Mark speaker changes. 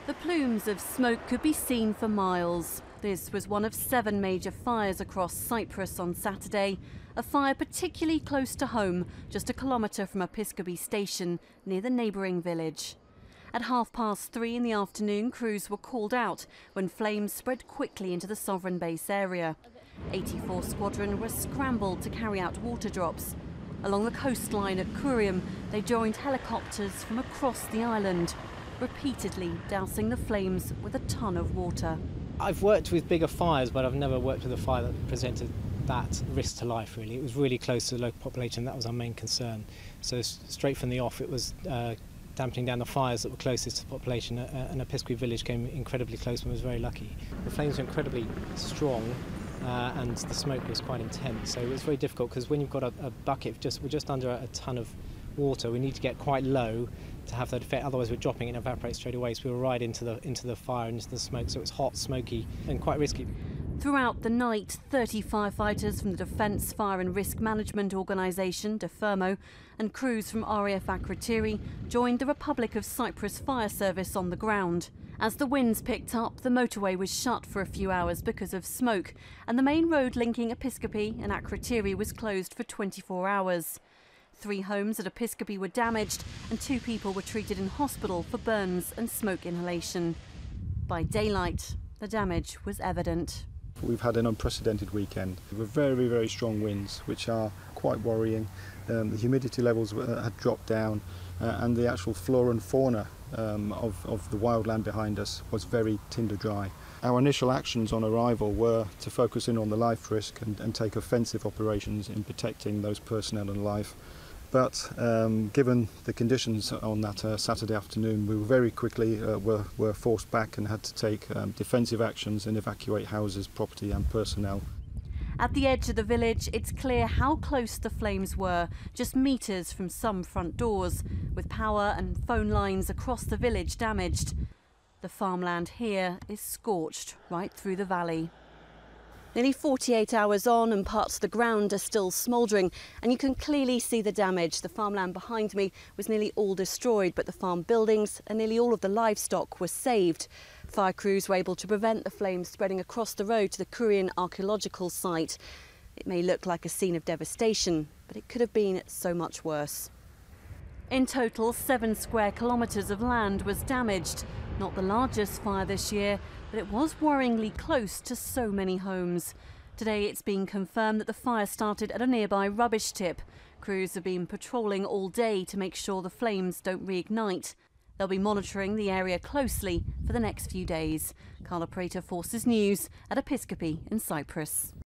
Speaker 1: The plumes of smoke could be seen for miles. This was one of 7 major fires across Cyprus on Saturday, a fire particularly close to home, just a kilometre from Episkopi station near the neighbouring village. At 3:30 in the afternoon, crews were called out when flames spread quickly into the sovereign base area. 84 Squadron were scrambled to carry out water drops. Along the coastline at Curium, they joined helicopters from across the island, repeatedly dousing the flames with a ton of water.
Speaker 2: I've worked with bigger fires, but I've never worked with a fire that presented that risk to life, really. It was really close to the local population, that was our main concern. So straight from the off, it was dampening down the fires that were closest to the population, and Episkopi village came incredibly close and was very lucky. The flames were incredibly strong, and the smoke was quite intense, so it was very difficult because when you've got a bucket, we're just under a ton of water, we need to get quite low to have that effect, otherwise we're dropping it and evaporates straight away, so we were right into the fire and into the smoke, so it was hot, smoky and quite risky.
Speaker 1: Throughout the night, 30 firefighters from the Defence Fire and Risk Management Organisation, DEFERMO, and crews from RAF Akrotiri joined the Republic of Cyprus Fire Service on the ground. As the winds picked up, the motorway was shut for a few hours because of smoke, and the main road linking Episkopi and Akrotiri was closed for 24 hours. 3 homes at Episkopi were damaged and 2 people were treated in hospital for burns and smoke inhalation. By daylight, the damage was evident.
Speaker 3: We've had an unprecedented weekend with very, very strong winds, which are quite worrying. The humidity levels had dropped down, and the actual flora and fauna of the wildland behind us was very tinder dry. Our initial actions on arrival were to focus in on the life risk and take offensive operations in protecting those personnel and life. But given the conditions on that Saturday afternoon, we were very quickly were forced back and had to take defensive actions and evacuate houses, property and personnel.
Speaker 1: At the edge of the village, it's clear how close the flames were, just metres from some front doors, with power and phone lines across the village damaged. The farmland here is scorched right through the valley. Nearly 48 hours on and parts of the ground are still smouldering, and you can clearly see the damage. The farmland behind me was nearly all destroyed, but the farm buildings and nearly all of the livestock were saved. Fire crews were able to prevent the flames spreading across the road to the Curium archaeological site. It may look like a scene of devastation, but it could have been so much worse. In total, 7 square kilometres of land was damaged. Not the largest fire this year, but it was worryingly close to so many homes. Today it's been confirmed that the fire started at a nearby rubbish tip. Crews have been patrolling all day to make sure the flames don't reignite. They'll be monitoring the area closely for the next few days. Carla Prater, Forces News at Episkopi in Cyprus.